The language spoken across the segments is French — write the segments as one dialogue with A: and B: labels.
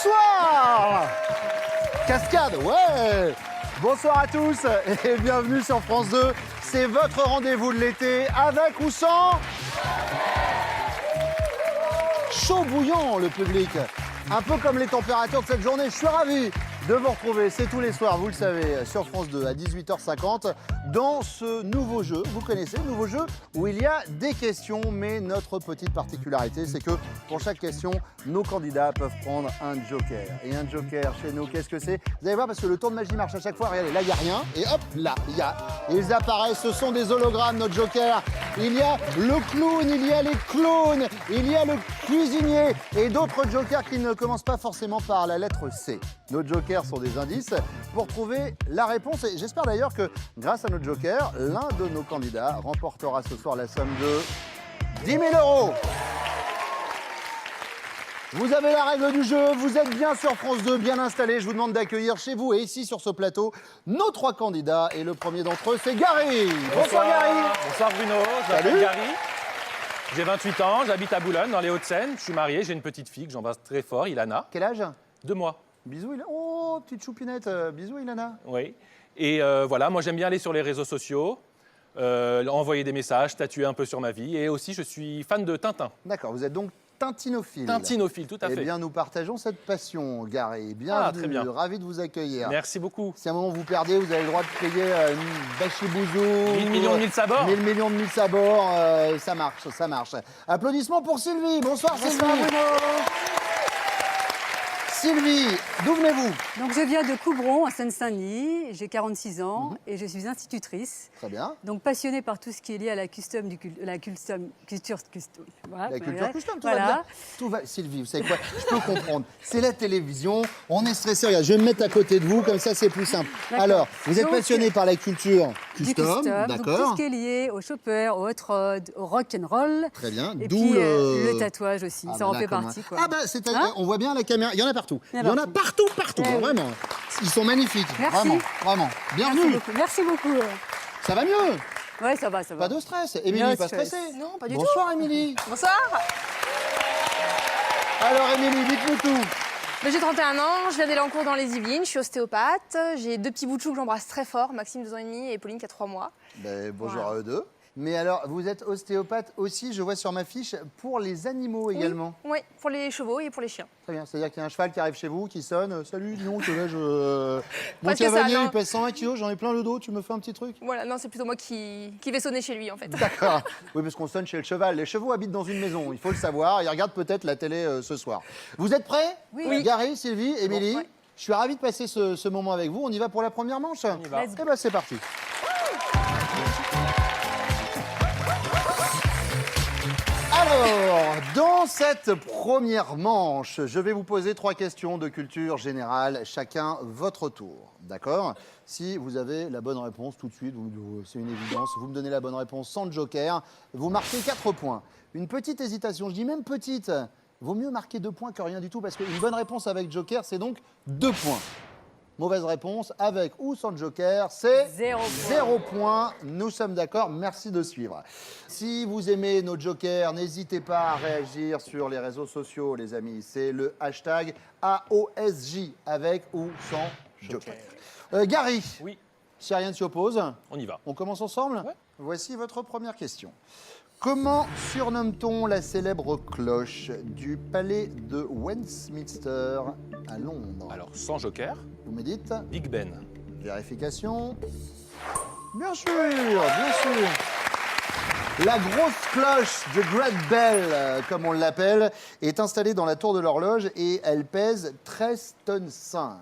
A: Bonsoir. Cascade, ouais. Bonsoir à tous et bienvenue sur France 2. C'est votre rendez-vous de l'été, avec ou sans chaud bouillant, le public. Un peu comme les températures de cette journée. Je suis ravi de vous retrouver. C'est tous les soirs, vous le savez, sur France 2 à 18h50 dans ce nouveau jeu. Vous connaissez le nouveau jeu où il y a des questions, mais notre petite particularité, c'est que pour chaque question, nos candidats peuvent prendre un joker. Et un joker chez nous, qu'est-ce que c'est? Vous allez voir, parce que le tour de magie marche à chaque fois. Regardez, là, il n'y a rien. Et hop, là, il y a. Ils apparaissent, ce sont des hologrammes, nos jokers. Il y a le clown, il y a les clowns, il y a le cuisinier et d'autres jokers qui ne commencent pas forcément par la lettre C. Nos jokers sont des indices pour trouver la réponse. Et j'espère d'ailleurs que, grâce à nos jokers, l'un de nos candidats remportera ce soir la somme de 10 000 €. Vous avez la règle du jeu, vous êtes bien sur France 2, bien installés. Je vous demande d'accueillir chez vous et ici sur ce plateau nos trois candidats. Et le premier d'entre eux, c'est Gary. Bonsoir Gary.
B: Bonsoir Bruno, je m'appelle Gary. J'ai 28 ans, j'habite à Boulogne, dans les Hauts-de-Seine. Je suis marié, j'ai une petite fille que j'embrasse très fort, Ilana.
A: Quel âge?
B: 2 mois.
A: Bisous Ilana. Oh, petite choupinette. Bisous Ilana.
B: Oui. Et voilà, moi j'aime bien aller sur les réseaux sociaux, envoyer des messages, statuer un peu sur ma vie. Et aussi, je suis fan de Tintin.
A: D'accord, vous êtes donc tintinophile.
B: Tintinophile, tout à fait.
A: Eh bien, nous partageons cette passion, Gary. Bienvenue,
B: très bien.
A: Ravi de vous accueillir.
B: Merci beaucoup.
A: Si à un moment vous perdez, vous avez le droit de payer une bachibouzou.
B: 1000 millions de 1000 sabords.
A: 1000 millions de 1000 sabords, ça marche, ça marche. Applaudissements pour Sylvie. Bonsoir Sylvie.
C: Bruno.
A: Sylvie, d'où venez-vous?
C: Donc je viens de Coubron, à Seine-Saint-Denis, j'ai 46 ans et je suis institutrice.
A: Très bien.
C: Donc passionnée par tout ce qui est lié à la custom, la culture custom. Voilà,
A: La culture custom, tout
C: voilà.
A: va bien. Tout va. Sylvie, vous savez quoi? Je peux comprendre. C'est la télévision, on est stressé. Regarde, je vais me mettre à côté de vous, comme ça c'est plus simple. Alors, vous êtes
C: Donc,
A: passionné par la culture
C: Du
A: custom,
C: custom, donc tout
A: d'accord?
C: ce qui est lié au chopper, au hot rod, au rock and roll.
A: Très bien.
C: Et
A: D'où
C: puis le tatouage aussi,
A: Ah,
C: ça en
A: bah,
C: fait
A: comme
C: partie.
A: moi.
C: Quoi.
A: Ah bah, c'est
C: Hein?
A: on voit bien la caméra. Il y en a partout.
C: Il y
A: Il y en a partout,
C: Eh oui.
A: vraiment. Ils sont magnifiques.
C: Merci.
A: Vraiment, vraiment.
C: Merci
A: Bienvenue.
C: beaucoup. Merci beaucoup.
A: Ça va mieux?
C: Ouais, ça va, ça va.
A: Pas de stress. Émilie,
C: No
A: pas
C: stress.
A: stressée?
D: Non, pas du tout.
A: Bonsoir Émilie.
D: Bonsoir.
A: Alors Émilie, dites-nous tout.
D: J'ai 31 ans, je viens d'Élancourt dans les Yvelines, je suis ostéopathe. J'ai 2 petits bouts de chou que j'embrasse très fort, Maxime 2 ans et demi et Pauline qui a 3 mois.
A: Ben, bonjour
D: Voilà.
A: à eux deux. Mais alors, vous êtes ostéopathe aussi, je vois sur ma fiche, pour les animaux également.
D: Oui, pour les chevaux et pour les chiens.
A: Très bien, c'est-à-dire qu'il y a un cheval qui arrive chez vous, qui sonne. Salut, dis donc, quel âge Mon
D: Pas que ça,
A: cavalier,
D: non.
A: il pèse 120 kilos, j'en ai plein le dos, tu me fais un petit truc?
D: Voilà, non, c'est plutôt moi qui vais sonner chez lui en fait.
A: D'accord. Oui, parce qu'on sonne chez le cheval. Les chevaux habitent dans une maison, il faut le savoir. Ils regardent peut-être la télé ce soir. Vous êtes prêts?
D: Oui.
A: Gary, Sylvie, Émilie,
D: ouais.
A: je suis ravi de passer ce moment avec vous. On y va pour la première manche?
B: On y va.
C: Let's
A: Eh ben, c'est parti. Alors, dans cette première manche, je vais vous poser 3 questions de culture générale, chacun votre tour, d'accord? Si vous avez la bonne réponse tout de suite, c'est une évidence, vous me donnez la bonne réponse sans joker, vous marquez 4 points. Une petite hésitation, je dis même petite, vaut mieux marquer 2 points que rien du tout, parce qu'une bonne réponse avec joker, c'est donc 2 points. Mauvaise réponse, avec ou sans joker, c'est
C: 0 point.
A: 0 point. Nous sommes d'accord, merci de suivre. Si vous aimez nos jokers, n'hésitez pas à réagir sur les réseaux sociaux, les amis. C'est le hashtag AOSJ, avec ou sans joker. Gary,
B: Oui,
A: si rien ne s'y oppose,
B: on y va.
A: on commence ensemble?
B: Ouais.
A: Voici votre première question. Comment surnomme-t-on la célèbre cloche du palais de Westminster à Londres?
B: Alors, sans joker,
A: Vous me dites?
B: Big Ben.
A: Vérification. Bien sûr, bien sûr. La grosse cloche de Great Bell, comme on l'appelle, est installée dans la tour de l'horloge et elle pèse 13 tonnes 5.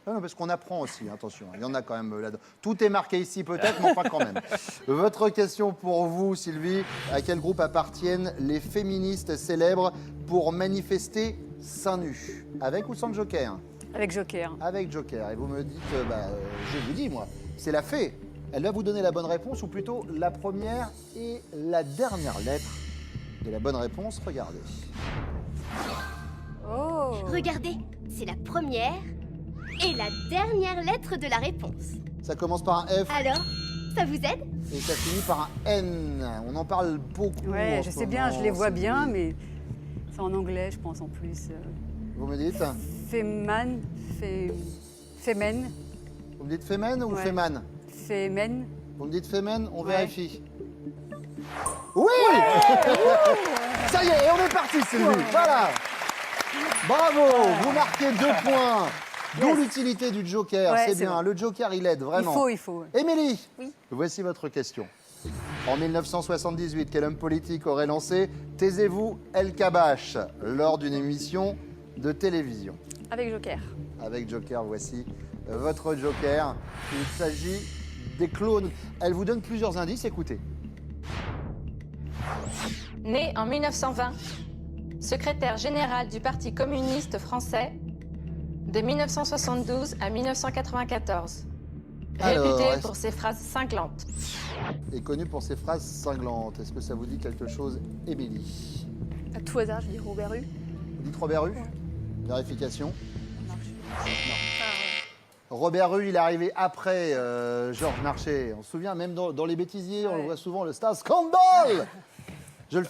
A: Ah non, parce qu'on apprend aussi, attention, il y en a quand même là-dedans. Tout est marqué ici peut-être, mais enfin quand même. Votre question pour vous, Sylvie, à quel groupe appartiennent les féministes célèbres pour manifester seins nus? Avec ou sans joker?
C: Avec joker.
A: Avec joker. Et vous me dites, je vous dis moi, c'est la fée. Elle va vous donner la bonne réponse, ou plutôt la première et la dernière lettre de la bonne réponse. Regardez.
C: Oh.
E: Regardez, c'est la première et la dernière lettre de la réponse.
A: Ça commence par un F
E: Alors, ça vous aide?
A: et ça finit par un N. On en parle beaucoup.
C: Ouais,
A: en
C: je
A: ce
C: sais bien, je
A: moment,
C: les vois
A: Sylvie.
C: bien, mais c'est en anglais, je pense, en plus.
A: Vous me dites
C: Fémène.
A: Vous me dites Femen ou
C: Ouais.
A: Feman?
C: Fémène.
A: Vous me dites Femen, on
C: Ouais.
A: vérifie. Oui. Ça y est, et on est parti, Sylvie. Voilà. Bravo, vous marquez 2 points. D'où l'utilité du joker,
C: Ouais,
A: c'est
C: c'est
A: bien.
C: vrai.
A: Le joker, il aide vraiment.
C: Il faut.
A: Émilie,
D: Oui.
A: voici votre question. En 1978, quel homme politique aurait lancé « Taisez-vous, El Kabash » lors d'une émission de télévision?
D: Avec Joker.
A: Avec Joker, voici votre Joker. Il s'agit des clones. Elle vous donne plusieurs indices, écoutez.
F: Né en 1920, secrétaire général du Parti communiste français de 1972 à 1994.
A: Alors,
F: Réputé
A: est-ce-
F: pour ses phrases cinglantes.
A: Est connu pour ses phrases cinglantes. Est-ce que ça vous dit quelque chose, Émilie?
D: À tout hasard, je dis Robert Hue.
A: Vous dites Robert Hue? Vérification. Robert Hue, il est arrivé après Georges Marchais. On se souvient, même dans Les Bêtisiers, on le voit souvent, le star Scandale. Je le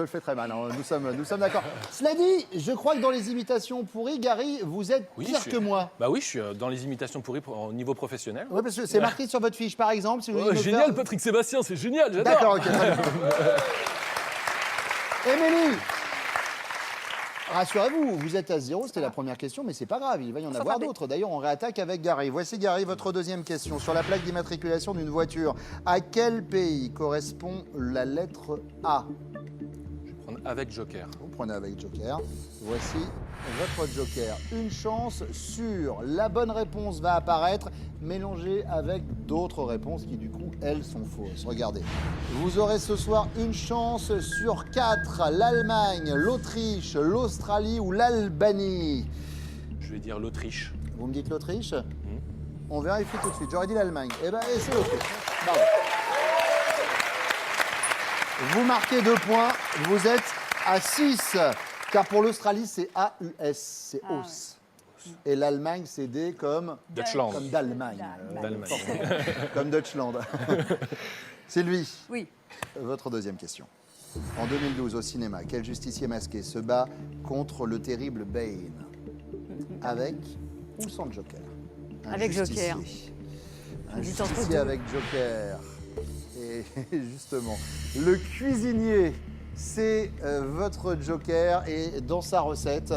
A: fais très mal, hein. Nous sommes d'accord. Cela dit, je crois que dans les imitations pourries, Gary, vous êtes
B: Oui,
A: pire
B: je suis-
A: que moi.
B: Bah oui, je suis dans les imitations pourries au niveau professionnel.
A: Oui, parce que c'est marqué sur votre fiche, par exemple. Si vous
B: Oh,
A: voulez me
B: génial,
A: faire-
B: Patrick Sébastien, c'est génial, j'adore.
A: D'accord, ok. Très bien. Émilie, rassurez-vous, vous êtes à 0, c'était la première question, mais c'est pas grave, il va y en avoir
D: s'attraper.
A: d'autres. D'ailleurs, on réattaque avec Gary. Voici Gary, votre deuxième question. Sur la plaque d'immatriculation d'une voiture, à quel pays correspond la lettre A?
B: Je vais prendre avec Joker.
A: Vous prenez avec Joker. Voici votre Joker. Une chance sur la bonne réponse va apparaître, mélangée avec d'autres réponses qui, du coup, elles sont fausses. Regardez. Vous aurez ce soir une chance sur 4. L'Allemagne, l'Autriche, l'Australie ou l'Albanie.
B: Je vais dire l'Autriche.
A: Vous me dites l'Autriche? On vérifie tout de suite. J'aurais dit l'Allemagne. Eh ben, et c'est l'Autriche. Bravo. Vous marquez 2 points. Vous êtes à 6. Car pour l'Australie, c'est AUS. C'est
C: Ah,
A: os. Et l'Allemagne, c'est D comme
B: Deutschland.
A: comme d'Allemagne.
B: D'Allemagne.
A: Comme Deutschland. Sylvie,
C: Oui.
A: votre deuxième question. En 2012, au cinéma, quel justicier masqué se bat contre le terrible Bane? Avec ou sans Joker? Un
C: Avec
A: justicier.
C: Joker.
A: Un
C: J'hésite entre
A: justicier
C: deux.
A: avec Joker. Et justement, le cuisinier, c'est votre Joker. Et dans sa recette,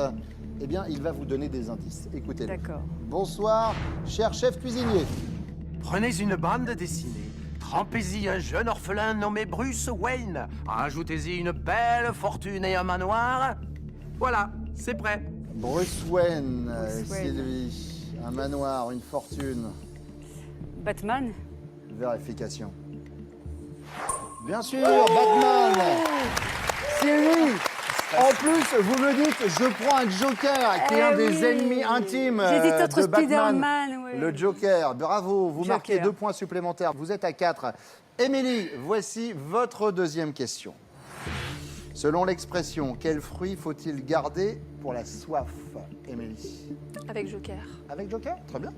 A: eh bien, il va vous donner des indices. Écoutez.
C: D'accord.
A: Bonsoir, cher chef cuisinier.
G: Prenez une bande dessinée, trempez-y un jeune orphelin nommé Bruce Wayne, ajoutez-y une belle fortune et un manoir. Voilà, c'est prêt.
A: Bruce Wayne,
C: Bruce Wayne.
A: Sylvie. Un manoir, une fortune.
C: Batman.
A: Vérification. Bien sûr, Batman. Sylvie. En plus, vous me dites, je prends un Joker, qui est
C: Eh
A: un des
C: oui.
A: ennemis intimes
C: J'hésite entre
A: de Batman.
C: Spider-Man, ouais.
A: Le Joker, bravo, vous
C: Joker.
A: marquez 2 points supplémentaires, vous êtes à 4. Émilie, voici votre deuxième question. Selon l'expression, quel fruit faut-il garder pour la soif, Émilie?
D: Avec Joker.
A: Avec Joker? Très bien.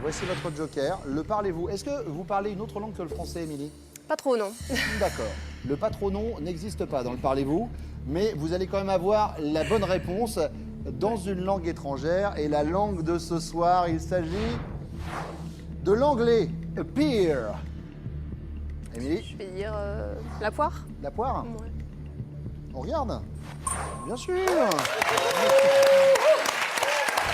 A: Voici votre Joker. Le parlez-vous? Est-ce que vous parlez une autre langue que le français, Émilie?
D: Pas trop, non.
A: D'accord. Le patronon n'existe pas dans le parlez-vous, mais vous allez quand même avoir la bonne réponse dans une langue étrangère. Et la langue de ce soir, il s'agit de l'anglais. A pear. Émilie,
D: Je vais dire la poire.
A: la poire?
D: Ouais.
A: On regarde? Bien sûr.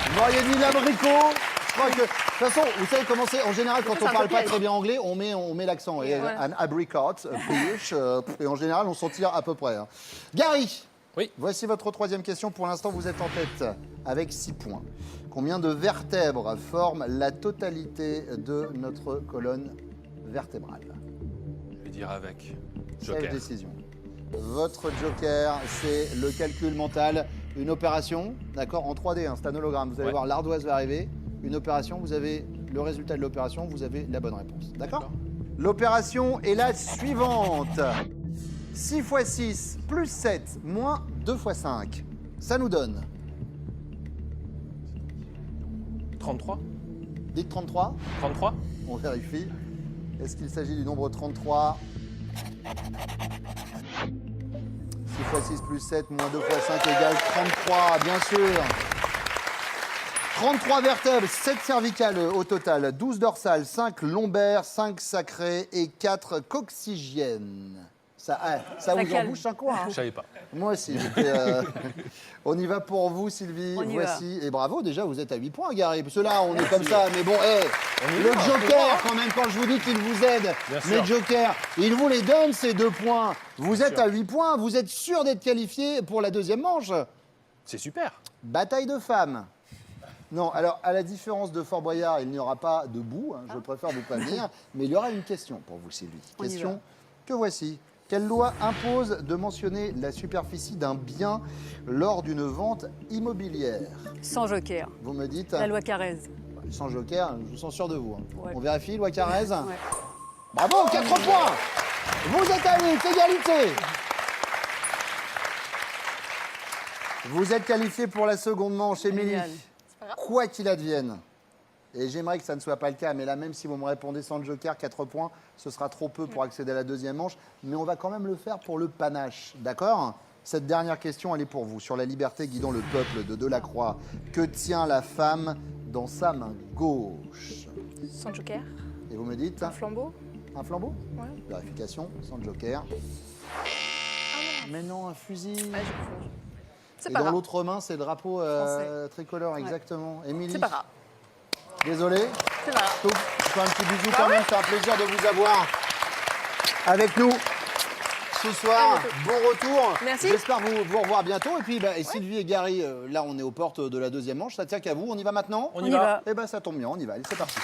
A: Vous m'auriez dit l'abricot. Je crois que, de toute façon, vous savez comment c'est. En général, quand
D: C'est
A: on
D: un
A: parle
D: peu
A: pas
D: piège.
A: très bien anglais, on met l'accent. Et
D: Ouais.
A: un abricot, peach, et en général, on s'en tire à peu près. Hein. Gary,
B: Oui.
A: voici votre troisième question. Pour l'instant, vous êtes en tête avec 6 points. Combien de vertèbres forment la totalité de notre colonne vertébrale?
B: Je vais dire avec
A: Sage
B: Joker.
A: décision. Votre Joker, c'est le calcul mental. Une opération, d'accord, en 3D, hein, c'est un hologramme. Vous allez
B: Ouais.
A: voir, l'ardoise va arriver. Une opération, vous avez le résultat de l'opération, vous avez la bonne réponse. D'accord?
B: D'accord.
A: L'opération est la suivante. 6 x 6 plus 7 moins 2 x 5. Ça nous donne,
B: 33.
A: dites 33,
B: 33.
A: on vérifie. Est-ce qu'il s'agit du nombre 33? 6 x 6 plus 7 moins 2 x 5 égale 33, bien sûr. 33 vertèbres, 7 cervicales au total, 12 dorsales, 5 lombaires, 5 sacrées et 4 coccygiennes. Ça vous en
C: calme.
A: bouche un coin. Hein.
B: Je savais pas.
A: Moi aussi. On y va pour vous, Sylvie.
C: On y
A: Voici. Et bravo, déjà, vous êtes à 8 points, Gary. Parce que là, on est comme ça. Mais bon, le Joker, quand même, quand je vous dis qu'il vous aide,
B: Bien sûr.
A: les Jokers, il vous les donne, ces 2 points. Vous êtes à 8 points. Vous êtes sûr d'être qualifié pour la deuxième manche.
B: C'est super.
A: Bataille de femmes. Non, alors, à la différence de Fort Boyard, il n'y aura pas de bout. Hein, je préfère vous prévenir. Mais il y aura une question pour vous, Sylvie.
C: On y
A: Question
C: va.
A: que voici. Quelle loi impose de mentionner la superficie d'un bien lors d'une vente immobilière?
C: Sans joker.
A: Vous me dites,
C: La loi Carrez.
A: sans joker, je vous sens sûr de vous. Hein.
C: Ouais.
A: On vérifie, loi Carrez.
C: Ouais.
A: Bravo, 4 points. Vous êtes à 8, égalité. Vous êtes qualifié pour la seconde manche, Émilie.
C: Génial.
A: Quoi qu'il advienne. Et j'aimerais que ça ne soit pas le cas, mais là, même si vous me répondez sans le joker, 4 points, ce sera trop peu pour accéder à la deuxième manche. Mais on va quand même le faire pour le panache, d'accord? Cette dernière question, elle est pour vous. Sur la liberté guidant le peuple de Delacroix, que tient la femme dans sa main gauche?
D: Sans joker.
A: Et vous me dites
D: Un flambeau.
A: un flambeau?
D: Ouais.
A: Vérification, sans joker. Mais non, un fusil.
D: Ouais, je confonds. C'est
A: Et
D: pas
A: dans
D: grave.
A: l'autre main, c'est le drapeau
C: Français.
A: tricolore,
C: Ouais.
A: exactement. Émilie,
D: C'est pas grave.
A: désolé.
D: C'est pas grave.
A: Je vous fais un petit bisou quand même, c'est un plaisir de vous avoir avec nous ce soir. Bon retour.
D: Merci.
A: J'espère vous revoir bientôt. Et puis et Sylvie et Gary, là on est aux portes de la deuxième manche, ça tient qu'à vous. On y va maintenant?
B: On y va.
A: Eh ben ça tombe bien, on y va. Allez, c'est parti.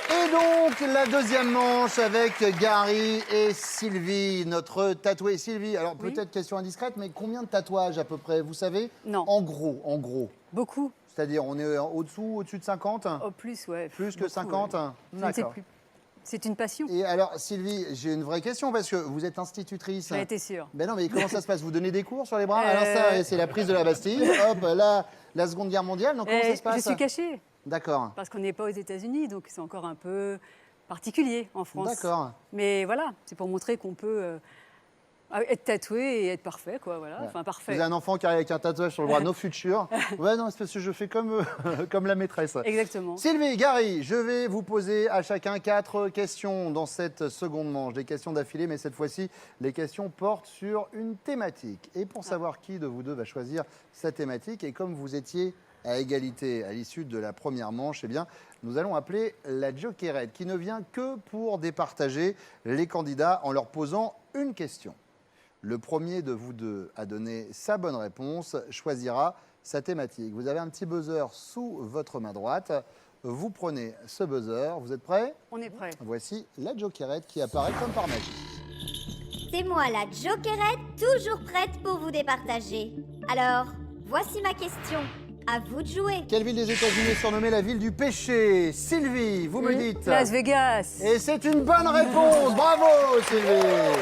A: Et donc, la deuxième manche avec Gary et Sylvie, notre tatouée. Sylvie, alors
C: Oui.
A: peut-être question indiscrète, mais combien de tatouages à peu près, vous savez?
C: Non.
A: En gros.
C: Beaucoup.
A: C'est-à-dire, on est au-dessus de 50?
C: Au plus, ouais.
A: Plus que
C: Beaucoup,
A: 50?
C: ouais. Je ne sais
A: D'accord.
C: plus. C'est une passion.
A: Et alors, Sylvie, j'ai une vraie question parce que vous êtes institutrice.
C: J'en étais sûre.
A: Ben non, mais comment ça se passe? Vous donnez des cours sur les bras? Alors ça, c'est la prise de la Bastille. Hop, là, la Seconde Guerre mondiale. Donc comment ça se
C: Je
A: passe?
C: suis cachée
A: D'accord.
C: parce qu'on n'est pas aux États-Unis, donc c'est encore un peu particulier en France.
A: D'accord.
C: Mais voilà, c'est pour montrer qu'on peut être tatoué et être parfait, quoi. Voilà.
A: Ouais.
C: Enfin,
A: Vous
C: parfait.
A: avez un enfant qui arrive avec un tatouage sur le bras, nos futurs. Ouais, non, c'est parce que je fais comme, comme la maîtresse.
C: Exactement.
A: Sylvie, Gary, je vais vous poser à chacun 4 questions dans cette seconde manche. Des questions d'affilée, mais cette fois-ci, les questions portent sur une thématique. Et pour savoir qui de vous deux va choisir sa thématique, et comme vous étiez à égalité à l'issue de la première manche, eh bien, nous allons appeler la Jokerette, qui ne vient que pour départager les candidats en leur posant une question. Le premier de vous deux à donner sa bonne réponse choisira sa thématique. Vous avez un petit buzzer sous votre main droite. Vous prenez ce buzzer. Vous êtes prêts?
C: On est prêt.
A: Voici la Jokerette qui apparaît comme par magie.
E: C'est moi la Jokerette, toujours prête pour vous départager. Alors, voici ma question. À vous de jouer.
A: Quelle ville des États-Unis est surnommée la ville du péché? Sylvie, vous me dites.
C: Las Vegas.
A: Et c'est une bonne réponse. Bravo, Sylvie.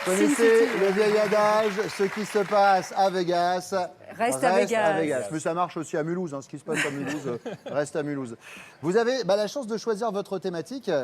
A: Vous connaissez le vieil adage, ce qui se passe à Vegas
C: Reste à Vegas.
A: Mais ça marche aussi à Mulhouse, hein, ce qui se passe à Mulhouse reste à Mulhouse. Vous avez la chance de choisir votre thématique.